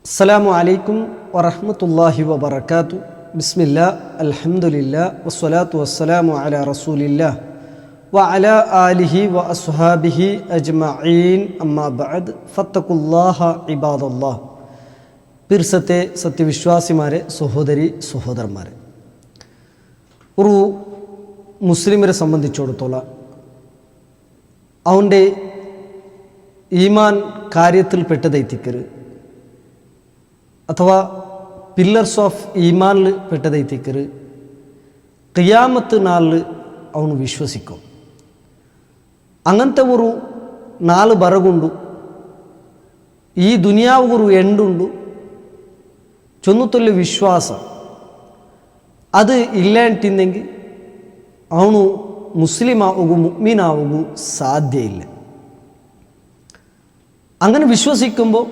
അസ്സലാമു അലൈക്കും വറഹ്മത്തുള്ളാഹി വബറകാതുഹു. ബിസ്മില്ലാ അൽഹംദുലില്ലാ വസ്സലാത്തു വസ്സലാമു അലാ റസൂലില്ലാ വഅലാ ആലിഹി വഅസ്ഹാബിഹി അജ്മഈൻ. അമ്മാ ബഅദ് ഫത്തഖുല്ലാഹ ഇബാദല്ലാഹ്. പിർസത്തെ സത്യവിശ്വാസിമാരെ, സഹോദരി സഹോദരന്മാരെ, ഒരു മുസ്ലിമിനെ സംബന്ധിച്ചിടത്തോളം അവൻ്റെ ഈമാൻ കാര്യത്തിൽ പെട്ടതെത്തിക്കരുത്, അഥവാ പില്ലർസ് ഓഫ് ഈമാനിൽ പെട്ടതെത്തിക്കരുത്. ഖിയാമത്ത് നാളിൽ അവನು വിശ്വസിക്കും. അങ്ങനത്തെ ഒരു 4 ബറകുണ്ടു. ഈ ദുനിയാവ് ഒരു ಎಂಡುಂಡು ചൊന്നുതൊല്ല് വിശ്വാസം. അത് ഇല്ലാണ്ടിന്നെങ്കിൽ അവನು മുസ്ലിമാവുകൂ, മുഅ്മിനാവുകൂ സാധ്യയില്ല. അങ്ങനെ വിശ്വസിക്കുമ്പോൾ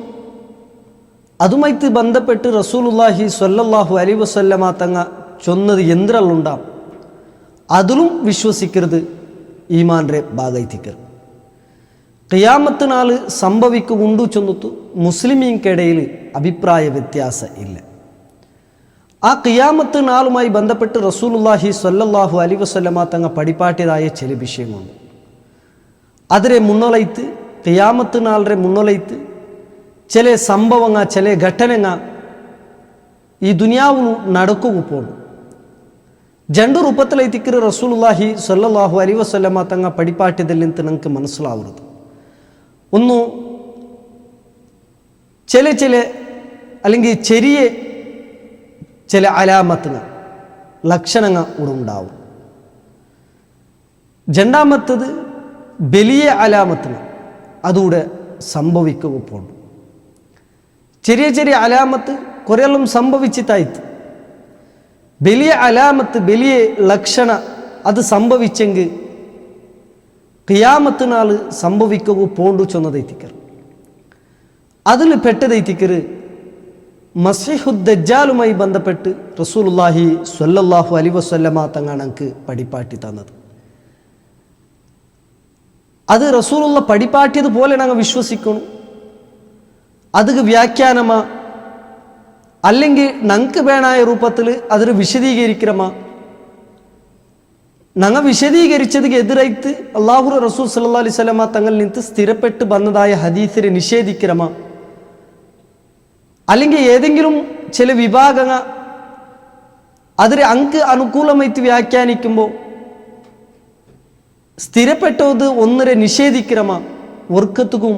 അതുമായിട്ട് ബന്ധപ്പെട്ട് റസൂലുള്ളാഹി സ്വല്ലല്ലാഹു അലൈഹി വസല്ലമ തങ്ങ ചൊന്നത് എന്തെല്ലാം അതിലും വിശ്വസിക്കരുത്, ഈമാൻ്റെ ഭാഗമായിത്തിക്കരുത്. ഖിയാമത്ത് നാൾ സംഭവിക്കുകൊണ്ടു ചൊന്നിട്ടു മുസ്ലിമീൻക്കിടയിൽ അഭിപ്രായ വ്യത്യാസം ഇല്ല. ആ ഖിയാമത്ത് നാളുമായി ബന്ധപ്പെട്ട് റസൂലുള്ളാഹി സ്വല്ലല്ലാഹു അലൈഹി വസല്ലമ തങ്ങ പഠിപ്പാട്ടിയതായ ചില വിഷയങ്ങളുണ്ട്. അതിരെ മുന്നോലൈത്ത് ഖിയാമത്ത് നാളിലെ മുന്നോലൈത്ത് ചില സംഭവങ്ങൾ, ചില ഘട്ടനങ്ങൾ ഈ ദുനിയാവിൽ നടക്കുക പോകും. 2 ರೂಪത്തിലെത്തിക്കರು റസൂലുള്ളാഹി സ്വല്ലല്ലാഹു അലൈഹി വസല്ലമ തങ്ങ പഠിപ്പാട്ടിയതിൽ നിന്ന് നിങ്ങൾക്ക് മനസ്സിലാവുന്നത്. ഒന്ന്, ചില അല്ലെങ്കിൽ ചെറിയ ചില അലാമത്തുകൾ, ലക്ഷണങ്ങൾ ഉണ്ടാവും. രണ്ടാമത്തത് വലിയ അലാമത്തുകൾ അതുകൂടെ സംഭവിക്കുക പോകും. ചെറിയ അലാമത്ത് കുറെയെല്ലാം സംഭവിച്ചിട്ടായിട്ട് വലിയ അലാമത്ത്, വലിയ ലക്ഷണ അത് സംഭവിച്ചെങ്കിൽ ഖിയാമത്ത് നാൾ സംഭവിക്കുക പോണ്ടു ചൊന്നതെത്തിക്കർ. അതിൽ പെട്ടതെത്തിക്കർ മസീഹുദ്ദജ്ജാലുമായി ബന്ധപ്പെട്ട് റസൂലുള്ളാഹി സ്വല്ലല്ലാഹു അലൈഹി വസല്ലമ തങ്ങാണ് ഞങ്ങൾക്ക് പഠിപ്പാട്ടി തന്നത്. അത് റസൂലുള്ള പഠിപ്പാട്ടിയതുപോലെ ഞങ്ങൾ വിശ്വസിക്കണം. അത് വ്യാഖ്യാനമാ അല്ലെങ്കിൽ ഞങ്ങൾക്ക് വേണായ രൂപത്തിൽ അതിന് വിശദീകരിക്കണമാ. ഞങ്ങൾ വിശദീകരിച്ചതിന് എതിരായിട്ട് അല്ലാഹു റസൂൽ സല്ലല്ലാഹു അലൈഹി വസല്ലമ തങ്ങളിൽ നിന്ന് സ്ഥിരപ്പെട്ട് വന്നതായ ഹദീസിനെ നിഷേധിക്കണമാ. അല്ലെങ്കിൽ ഏതെങ്കിലും ചില വിഭാഗങ്ങൾ അതിന് അങ്ക് അനുകൂലമായിട്ട് വ്യാഖ്യാനിക്കുമ്പോൾ സ്ഥിരപ്പെട്ടത് ഒന്നിനെ നിഷേധിക്കണമാ. വർക്കത്തുക്കും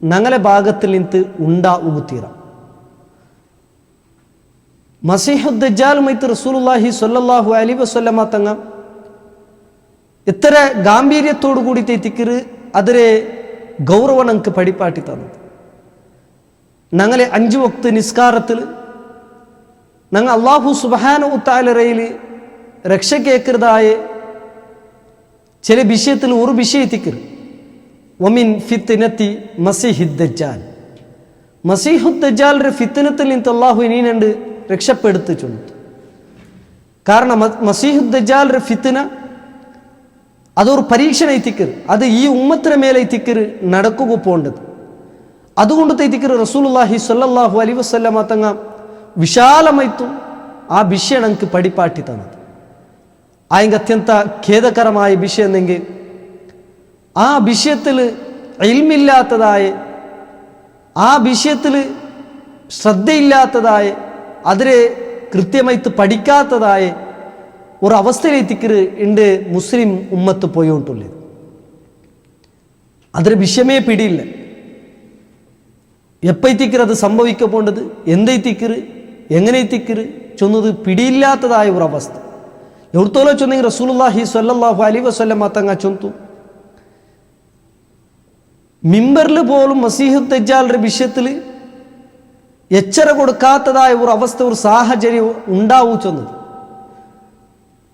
ഞങ്ങളെ ഭാഗത്തിൽ നിന്ന് ഉണ്ടാവുകത്തീരാം. മസീഹുദ്ദജ്ജാലുമായിട്ട് റസൂലുള്ളാഹി സ്വല്ലല്ലാഹു അലൈഹി വസല്ലമ തങ്ങ ഇത്ര ഗാംഭീര്യത്തോടു കൂടി തെറ്റിക്കര് അതിരെ ഗൗരവം ഞങ്ങൾക്ക് പഠിപ്പാട്ടി തന്നത്. ഞങ്ങളെ 5 വക്ത് നിസ്കാരത്തിൽ ഞങ്ങൾ അല്ലാഹു സുബ്ഹാനഹു തആലയിൽ രക്ഷ കേൾക്കുന്നതായ ചില വിഷയത്തിൽ ഒരു വിഷയത്തിക്കർ വമിൻ ഫിത്നത്തി മസീഹുദ്ദജ്ജാൽ. മസീഹുദ്ദജ്ജാലിന്റെ ഫിത്നത്തിൽ നിന്ന് അല്ലാഹു ഇനിയുണ്ട് രക്ഷപ്പെടുത്തി ചൊല്ലുന്നു. കാരണം മസീഹുദ്ദജ്ജാലിന്റെ ഫിത്ന അതൊരു പരീക്ഷണ എത്തിക്കർ. അത് ഈ ഉമ്മത്തിന് മേലെ എത്തിക്കർ നടക്കുക പോണ്ടത്. അതുകൊണ്ട് തെറ്റിക്കർ റസൂലുള്ളാഹി സ്വല്ലല്ലാഹു അലൈഹി വസല്ലമ തങ്ങ വിശാലമായിട്ടും ആ വിഷയം ഞങ്ങൾക്ക് പഠിപ്പാട്ടി തന്നത്. അതിൻ്റെ അത്യന്ത ഖേദകരമായ വിഷയം എന്നെങ്കിൽ ആ വിഷയത്തിൽ ഇൽമില്ലാത്തതായ, ആ വിഷയത്തിൽ ശ്രദ്ധയില്ലാത്തതായ, അതിനെ കൃത്യമായിട്ട് പഠിക്കാത്തതായ ഒരു അവസ്ഥയിലെത്തിക്കര് ഉണ്ട് മുസ്ലിം ഉമ്മത്ത് പോയോണ്ടുള്ളത്. അതിന് വിഷയമേ പിടിയില്ല. എപ്പത്തിക്കര് അത് സംഭവിക്ക പോണ്ടത്, എന്തെത്തിക്കര്, എങ്ങനെ എത്തിക്കര് ചൊന്നത് പിടിയില്ലാത്തതായ ഒരു അവസ്ഥ. എവിടത്തോളം ചൊന്നെങ്കിൽ റസൂലുള്ളാഹി സ്വല്ലല്ലാഹു അലൈഹി വസല്ലമ തങ്ങ ചൊന്തു മിമ്പറിൽ പോലും മസീഹുദ്ദജ്ജാലിന്റെ വിഷയത്തിൽ എച്ചര കൊടുക്കാത്തതായ ഒരു അവസ്ഥ, ഒരു സാഹചര്യം ഉണ്ടാവൂ ചൊന്നത്.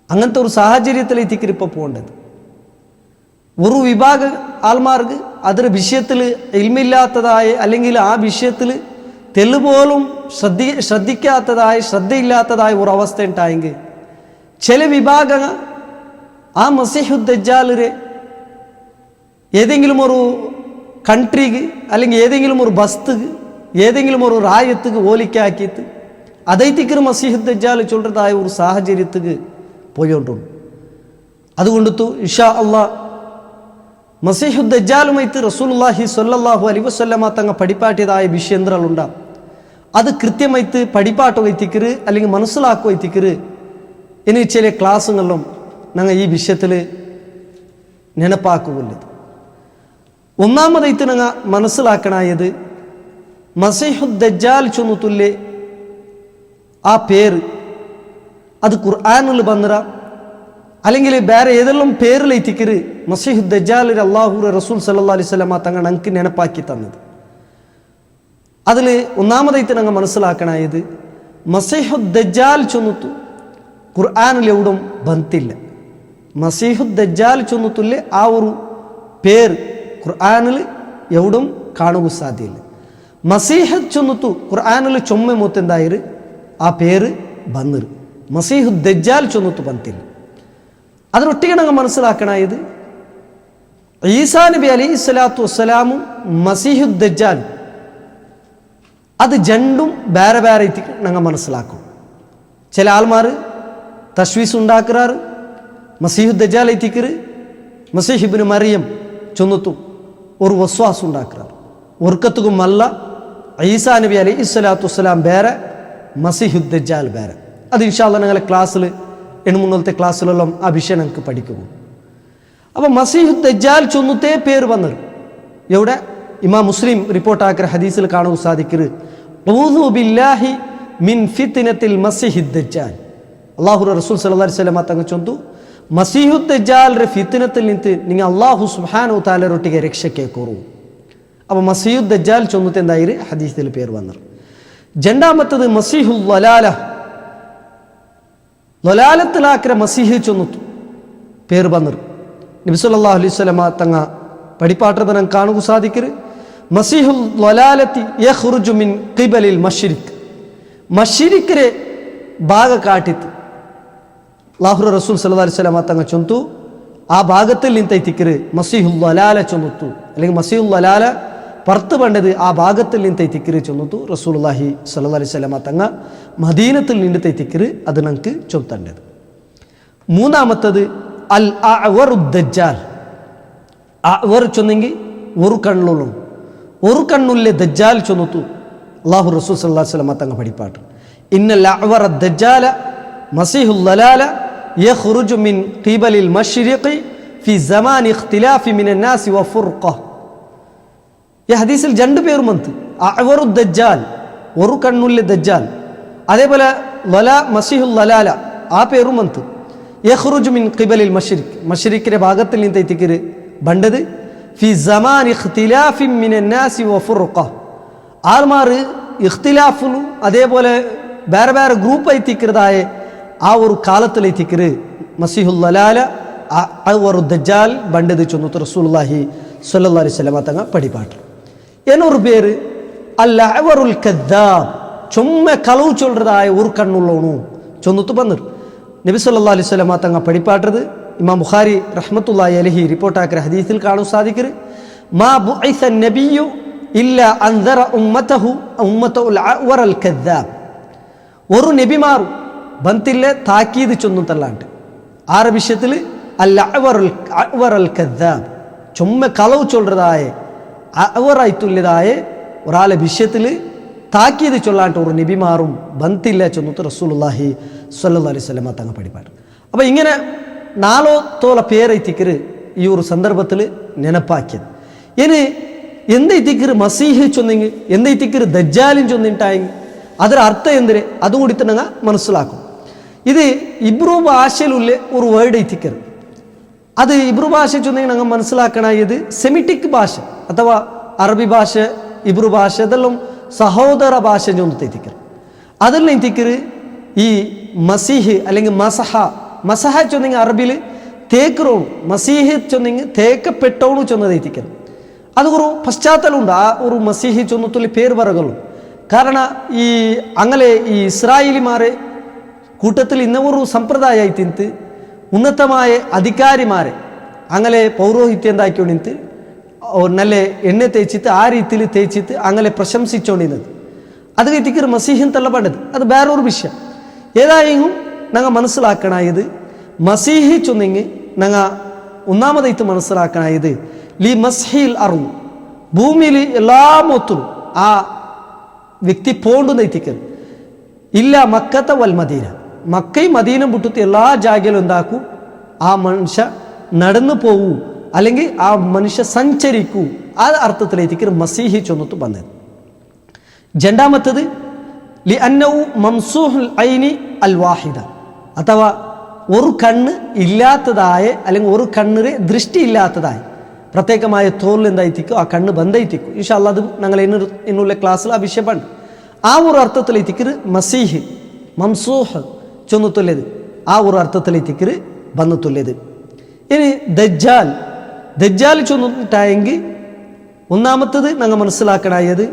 അങ്ങനത്തെ ഒരു സാഹചര്യത്തിൽ എത്തിക്കരിപ്പോൾ പോകേണ്ടത്. ഒരു വിഭാഗ ആൾമാർക്ക് അതിന് വിഷയത്തിൽ ഇൽമില്ലാത്തതായ, അല്ലെങ്കിൽ ആ വിഷയത്തിൽ തെല്ലുപോലും ശ്രദ്ധിക്കാത്തതായ, ശ്രദ്ധയില്ലാത്തതായ ഒരു അവസ്ഥ ഉണ്ടായെങ്കിൽ ചില വിഭാഗങ്ങൾ ആ മസീഹുദ്ദജ്ജാലിനെ ഏതെങ്കിലും ഒരു കൺട്രിക്ക് അല്ലെങ്കിൽ ഏതെങ്കിലും ഒരു വസ്തുക്ക് ഏതെങ്കിലും ഒരു റായത്തുക്ക് ഓലിക്കാക്കിയിട്ട് അതൈത്തിക്കർ മസീഹ് ദജ്ജാൽ ചൊല്ലതായ ഒരു സാഹചര്യത്തിക്ക് പോയോണ്ടുണ്ട്. അതുകൊണ്ടു ഇൻഷാ അല്ലാഹ് മസീഹു ദജ്ജാലുമായിട്ട് റസൂലുള്ളാഹി സ്വല്ലല്ലാഹു അലൈഹി വസല്ലമ തങ്ങൾ പഠിപ്പാട്ടിയതായ വിഷയങ്ങളുണ്ടാകും. അത് കൃത്യമായിട്ട് പഠിപ്പാട്ടുകയത്തിക്കര് അല്ലെങ്കിൽ മനസ്സിലാക്കുകയത്തിക്കര് ഇനി ചില ക്ലാസ്സുകളിലും ഞങ്ങൾ ഈ വിഷയത്തിൽ നെനപ്പാക്കുള്ളത്. ഒന്നാമതായിട്ട് ഞങ്ങൾ മനസ്സിലാക്കണായത് മസീഹു ദജ്ജാൽ ചൊന്നുത്തുല്ലെ ആ പേര് അത് ഖുർആനിൽ വന്നിറ അല്ലെങ്കിൽ വേറെ ഏതെല്ലാം പേരിലെത്തിക്കര് മസീഹു ദജ്ജാൽ അല്ലാഹു റസൂൽ സല്ലല്ലാഹു അലൈഹി വസല്ലമ തങ്ങൾ ഞങ്ങൾക്ക് നെനപ്പാക്കി തന്നത്. അതിൽ ഒന്നാമതായിട്ട് ഞങ്ങൾ മനസ്സിലാക്കണായത് മസീഹു ദജ്ജാൽ ചൊന്നുത്തു ഖുർആനിൽ എവിടും ബന്തില്ല. മസീഹു ദജ്ജാൽ ചൊന്നുത്തുല്ലെ ആ ഒരു പേര് ഖുർആനിൽ എവിടും കാണുക സാധ്യമില്ല. മസീഹ ചൊന്നുത്തു ഖുർആനിൽ ചൊമ്മ മൂത്തെന്തായത് ആ പേര് ബന്നിർ. മസീഹു ദജ്ജാൽ ചൊന്നുത്തു ബന്തില്ല. അതിനൊട്ടിಗೆ ഞങ്ങൾ മനസ്സിലാക്കണായത് ഈസാ നബി അലൈഹി സ്വലാത്തു വസ്സലാമും മസീഹു ദജ്ജാൽ അത് രണ്ടും വേറെ വേറെ ഞങ്ങൾ മനസ്സിലാക്കും. ചില ആൾമാർ തശ്വീസ് ഉണ്ടാക്കാറ് മസീഹു ദജ്ജാൽ എത്തിക്കറ് മസീഹ് ഇബ്നു മറിയം ചൊന്നുത്തു ഒരു വസ്വാസ് ഉണ്ടാക്കാറ്. ഒർക്കത്തുക്കും അല്ല ഈസാ നബി അലൈഹി സ്വലാത്തു വസ്സലാം വേറെ മസീഹു ദജ്ജാൽ വേറെ. അത് ഇൻഷാ അല്ലാഹ് ഞങ്ങളെ ക്ലാസ്സിൽ മുന്നത്തെ ക്ലാസ്സിലെല്ലാം ആ വിഷയം ഞങ്ങൾക്ക് പഠിക്കുന്നു. അപ്പം മസീഹു ദജ്ജാൽ ചൊന്നുത്തേ പേര് വന്നത് എവിടെ ഇമാം മുസ്ലിം റിപ്പോർട്ടാക്കിയ ഹദീസിൽ കാണുക സാധിക്കരുത് ഊദു ബില്ലാഹി മിൻ ഫിത്നത്തിൽ മസീഹി ദജ്ജാൽ. അല്ലാഹു റസൂൽ സല്ലല്ലാഹു അലൈഹി വസല്ലം തങ്ങൾ ചൊന്നു മസീഹു ദജ്ജാലിന്റെ ഫിത്നത്തിൽ നിന്ന് നിങ്ങൾ അല്ലാഹു സുബ്ഹാനഹു വ തആലയൊട്ടിಗೆ രക്ഷയ്ക്ക് കോരു. അപ്പോൾ മസീഹു ദജ്ജാൽ ചൊന്നുത്തെ എന്തായി ഹദീസിൽ പേര് വന്നത്. രണ്ടാമത്തത് മസീഹുൽ വലാല ലൊലാലത്തിലാക്കിയ മസീഹ് ചൊന്നുത്തു പേര് വന്നത്. നബി സല്ലല്ലാഹു അലൈഹി വസല്ലമ തങ്ങ പഠിപ്പാട്ടത് നമുക്ക് കാണുക സാധിക്കരുത് മസീഹുൽ ലൊലാലത്തി യഖ്റുജു മിൻ ഖിബലിൽ മശ്രിഖ്. മശ്രിഖിലെ ഭാഗ കാട്ടിത്ത് അല്ലാഹു റസൂൽ സല്ലല്ലാഹു അലൈഹി വസല്ലമ തങ്ങ ചൊന്തു ആ ഭാഗത്തിൽ നിന്നെത്തിക്കര് മസീഹുൽ ലൊലാല ചൊന്നുത്തു അല്ലെങ്കിൽ മസീഹുൽ ലൊലാല പുറത്ത് പണ്ടത് ആ ഭാഗത്തിൽ നിന്ന് തെറ്റിക്കര് ചൊന്നുത്തു റസൂലുള്ളാഹി സ്വല്ലല്ലാഹു അലൈഹി വസല്ലമ തങ്ങ മദീനത്തിൽ നിന്ന് തെറ്റിക്കര് അത് നമുക്ക് ചൊന്തേണ്ടത്. മൂന്നാമത്തത് അൽ അഅ്വറു ദജ്ജാൽ. അഅ്വർ ചൊന്നെങ്കിൽ ഒരു കണ്ണുള്ളൂ ഒരു കണ്ണുള്ള ദജ്ജാൽ ചൊന്നുത്തു അല്ലാഹു റസൂൽ സല്ലല്ലാഹു അലൈഹി വസല്ലമ തങ്ങ പഠിപ്പാട്ട് ഇന്നൽ അഅ്വറ ദജ്ജാല മസീഹുൽ ലലാല യഖ്റുജു മിൻ ഖിബലിൽ മശ്രിഖി ഫി സമാനി ഇഖ്തിലാഫി മിനൻ നാസി വ ഫുർഖ. ഈ ഹദീസിൽ രണ്ട് പേരും വന്ന് അഅ്വറു ദജ്ജാൽ ഒരു കണ്ണുള്ള ദജ്ജാൽ അതേപോലെ മസീഹുൽ ലലാല ആ പേരും വന്ന് യഖ്റുജു മിൻ ഖിബലിൽ മശ്രിഖ് മശ്രിഖിന്റെ ഭാഗത്തിൽ നിന്ന് എത്തിക്കര് ബണ്ടത് ഫി സമാനി ഇഖ്തിലാഫി മിനൻ നാസി വ ഫുർഖ. ആൾമാർ ഇഖ്തിലാഫും അതേപോലെ വേറെ വേറെ ഗ്രൂപ്പ് എത്തിക്കുന്നതായ ആ ഒരു കാലത്തിൽ എത്തിക്കര് മസീഹുൽ ലലാല അഅ്വറു ദജ്ജാൽ ബണ്ടത് ചൊന്നുത്തു റസൂലുള്ളാഹി സ്വല്ലല്ലാഹു അലൈഹി വസല്ലമ തങ്ങ പഠിപ്പാട്ട്. എന്നൊരു പേര് അൽ അഅ്വറുൽ കദ്ദാബ് ചുമ്മ കളവ് ചൊല്ലതായ ഒരു കണ്ണുള്ളവണു ചൊന്നുത്തു വന്നത്. നബി സല്ലല്ലാഹു അലൈഹി വസല്ലമ തങ്ങ പഠിപ്പാട്ടത് ഇമാം ബുഖാരി റഹ്മത്തുള്ളാഹി അലൈഹി റിപ്പോർട്ടാക്കിയ ഹദീസിൽ കാണും സാധിക്കര് മാ ബുഇസ നബിയ്യു ഇല്ല അൻദറ ഉമ്മത്തുൽ അഅ്വറൽ കദ്ദാബ്. ഒരു നബിമാറും ബന്തില്ല താക്കീത് ചൊന്നുത്തല്ലാണ്ട് ആറ വിഷയത്തിൽ അൽ അഅ്വറൽ കദ്ദാബ് ചുമ്മ കളവ് ചൊല്ലതായ അവറായിട്ടുള്ളതായ ഒരാളെ വിഷയത്തിൽ താക്കീത് ചൊല്ലാണ്ട് ഒരു നബിമാറും ബന്തില്ല ചൊന്നുത്ത് റസൂലുള്ളാഹി സ്വല്ലല്ലാഹു അലൈഹി വസല്ലമ തങ്ങ പഠിപ്പാട്ട്. അപ്പം ഇങ്ങനെ നാലോത്തോളം പേരെത്തിക്കര് ഈ ഒരു സന്ദർഭത്തിൽ നെനപ്പാക്കിയത്. ഇനി എന്തെത്തിക്കര് മസീഹ് ചൊന്നെങ്കിൽ എന്തെത്തിക്കര് ദജ്ജാലും ചൊന്നിട്ടായെങ്കിൽ അതിന് അർത്ഥം എന്തിന് അതും കൂടി തന്നെ മനസ്സിലാക്കും. ഇത് ഇബ്രു ഭാഷയിലുള്ള ഒരു വേർഡ് എത്തിക്കര് അത് ഇബ്രു ഭാഷ ചൊന്നെങ്കിൽ ഞങ്ങൾ മനസ്സിലാക്കണത് സെമിറ്റിക് ഭാഷ അഥവാ അറബി ഭാഷ ഇബ്രു ഭാഷ ഇതെല്ലാം സഹോദര ഭാഷ ചൊന്നെത്തിക്കര് അതിൽ എത്തിക്കര് ഈ മസീഹ് അല്ലെങ്കിൽ മസഹ ചൊന്നെങ്കിൽ അറബിൽ തേക്കറോണു മസീഹ് ചൊന്നെങ്കിൽ തേക്കപ്പെട്ടോണു ചൊന്നത് എത്തിക്കര് അത് ഒരു പശ്ചാത്തലമുണ്ട്. ആ ഒരു മസീഹ് ചൊന്നത്തുള്ളി പേര് പറകളും കാരണം ഈ അങ്ങനെ ഈ ഇസ്രായേലിമാരെ കൂട്ടത്തിൽ ഇന്ന ഒരു സമ്പ്രദായമായി തിന്ത് ഉന്നതമായ അധികാരിമാരെ അങ്ങനെ പൗരോഹിത്യം എന്താക്കിയോണിത്ത് നല്ല എണ്ണ തേച്ചിട്ട് ആ രീതിയിൽ തേച്ചിട്ട് അങ്ങനെ പ്രശംസിച്ചുകൊണ്ടിരുന്നത് അത് കഴിഞ്ഞിട്ട് മസീഹിൻ തള്ളപ്പെട്ടത് അത് വേറൊരു വിഷയം. ഏതായെങ്കിലും ഞങ്ങൾ മനസ്സിലാക്കണായത് മസീഹി ചൊന്നെങ്കിൽ ഞങ്ങൾ ഒന്നാമതായിട്ട് മനസ്സിലാക്കണായത് ലി മസ്ഹിൽ അറു ഭൂമിയിൽ എല്ലാ മൊത്തവും ആ വ്യക്തി പോണ്ടുന്നെത്തിക്കരുത് ഇല്ല മക്കത്തെ വൽ മദീന മക്കയും മദീനം വിട്ടിട്ട് എല്ലാ ജാഗയിലും എന്താക്കൂ ആ മനുഷ്യ നടന്നു പോവൂ അല്ലെങ്കിൽ ആ മനുഷ്യ സഞ്ചരിക്കൂ ആ അർത്ഥത്തിലേക്ക് മസീഹി ചൊന്നിട്ട് വന്നത്. രണ്ടാമത്തത് ലി അന്നഉ മംസൂഹുൽ ഐനി അൽ വാഹിദ അഥവാ ഒരു കണ്ണ് ഇല്ലാത്തതായ അല്ലെങ്കിൽ ഒരു കണ്ണിന് ദൃഷ്ടി ഇല്ലാത്തതായ പ്രത്യേകമായ തോറിൽ എന്തായിത്തിക്കും ആ കണ്ണ് ബന്ധായിത്തിക്കും. ഇൻഷാ അല്ലാഹ് അത് ഞങ്ങൾ ഇന്നുള്ള ക്ലാസ്സിൽ ആ വിഷയമാണ്. ആ ഒരു അർത്ഥത്തിലേക്ക് മസീഹ് മംസൂഹ് ചൊന്നിട്ടുള്ളത് ആ ഒരു അർത്ഥത്തിലേക്ക് വന്നിട്ടുള്ളത്. ഇനി ദജ്ജാൽ ചൊന്നിട്ടായെങ്കിൽ ഒന്നാമത്തത് ഞങ്ങൾ മനസ്സിലാക്കണായത്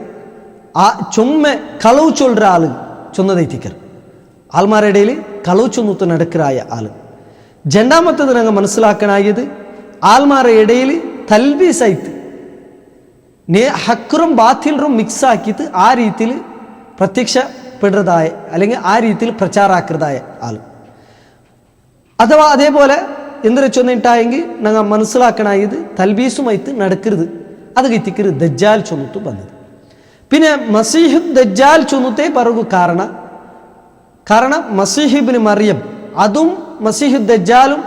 ആ ചുമ്മ കളവ് ചൊല്ലുற ആള് ചൊന്നതെത്തിക്കർ ആൾമാരുടെ ഇടയിൽ കളവ് ചൊന്നിട്ട് നടക്കറായ ആള്. രണ്ടാമത്തത് ഞങ്ങൾ മനസ്സിലാക്കണായത് ആൾമാരുടെ ഇടയിൽ തൽബീസായിട്ട് ഹക്കറും ബാത്തിലും മിക്സ് ആക്കിയിട്ട് ആ രീതിയിൽ പ്രത്യക്ഷപ്പെടുന്നതായ അല്ലെങ്കിൽ ആ രീതിയിൽ പ്രചാരാക്കുന്നതായ ആള്. അഥവാ അതേപോലെ എന്തൊരു ചൊന്നിട്ടായെങ്കിൽ ഞങ്ങൾ മനസ്സിലാക്കണായത് തൽബീസുമായിട്ട് നടക്കരുത് അത് കിത്തിക്കരുത് ദജ്ജാൽ ചൊന്നിട്ട് വന്നത്. പിന്നെ മസീഹ് ദജ്ജാൽ ചൊന്നത്തെ പറകു കാരണം മസീഹിബിന് മറിയം അതും മസീഹ് ദജ്ജാലും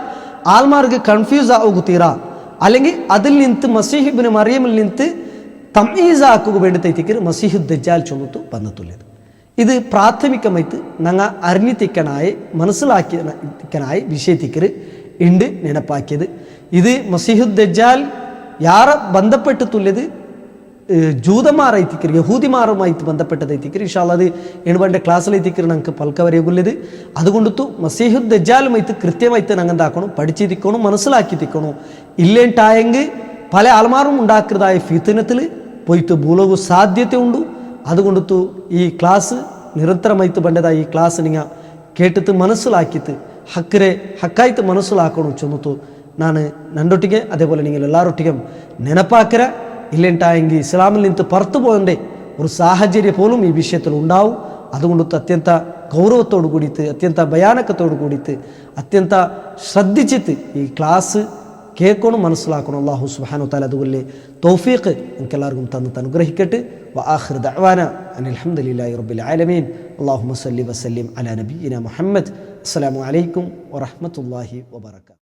ആൾമാർക്ക് കൺഫ്യൂസ് ആകുക അല്ലെങ്കിൽ അതിൽ നിന്ന് മസീഹിബിന് മറിയമിൽ നിന്ന് തമീസ് ആക്കുക വേണ്ടിത്തേക്ക് മസീഹ് ദജ്ജാൽ ചൊന്നിട്ട് വന്നിട്ടുള്ളത്. ഇത് പ്രാഥമികമായിട്ട് ഞങ്ങൾ അറിഞ്ഞിത്തിക്കനായി മനസ്സിലാക്കിയനായി വിഷയത്തിക്കർ ഉണ്ട് നെനപ്പാക്കിയത്. ഇത് മസീഹ് ദജ്ജാൽ യാറെ ബന്ധപ്പെട്ടിട്ടുള്ളത് ജൂതന്മാരായിത്തിക്കർ യഹൂദിമാരുമായിട്ട് ബന്ധപ്പെട്ടതായിത്തിക്കർ. ഇൻഷാ അല്ലാഹ് അത് എണുവൻ്റെ ക്ലാസ്സിലെത്തിക്കർ ഞങ്ങൾക്ക് പൽക്കവരെയുള്ളത്. അതുകൊണ്ടു മസീഹ് ദജ്ജാലുമായിട്ട് കൃത്യമായിട്ട് ഞങ്ങൾ എന്താക്കണം പഠിച്ചിരിക്കണം മനസ്സിലാക്കിത്തിക്കണം. ഇല്ലേണ്ടായെങ്കിൽ പല ആൾമാരും ഉണ്ടാക്കുന്നതായ ഫിത്നത്തിൽ പോയിട്ട് ഭൂലോക സാധ്യത ഉണ്ട്. അതുകൊണ്ടു ഈ ക്ലാസ് നിരന്തരമായിട്ട് വേണ്ടതായ ഈ ക്ലാസ് നിങ്ങൾ കേട്ടിട്ട് മനസ്സിലാക്കിയിട്ട് ഹക്കായിട്ട് മനസ്സിലാക്കണം ചൊന്നിട്ടു ನಾನು ನನ್ನೊಟ್ಟಿಗೆ അതേപോലെ നിങ്ങൾ എല്ലാവരൊട്ടിക്കും ನೆನಪಾക്കര. ഇല്ലേണ്ടായെങ്കിൽ ഇസ്ലാമിൽ നിന്ന് പുറത്തു പോകേണ്ട ഒരു സാഹചര്യം പോലും ഈ വിഷയത്തിൽ ഉണ്ടാവും. അതുകൊണ്ട് അത്യന്ത ഗൗരവത്തോടു കൂടിയിട്ട് അത്യന്ത ഭയാനകത്തോടു കൂടിയിട്ട് അത്യന്ത ശ്രദ്ധിച്ചിട്ട് ഈ ക്ലാസ് കേൾക്കണം മനസ്സിലാക്കണം. അല്ലാഹു സുബ്ഹാനഹു വ തആല അതുപോലെ തൗഫീഖ് നിങ്ങൾക്ക് എല്ലാവർക്കും തന്ന് അനുഗ്രഹിക്കട്ടെ. വആഖിറു ദഅവാന അനിൽ ഹംദുലില്ലാഹി റബ്ബിൽ ആലമീൻ. അല്ലാഹുമ്മ സല്ലി വസല്ലിം അലാ നബിയിന മുഹമ്മദ്. അസ്സലാമു അലൈക്കും വറഹ്മത്തുള്ളാഹി വബറകാതുഹു.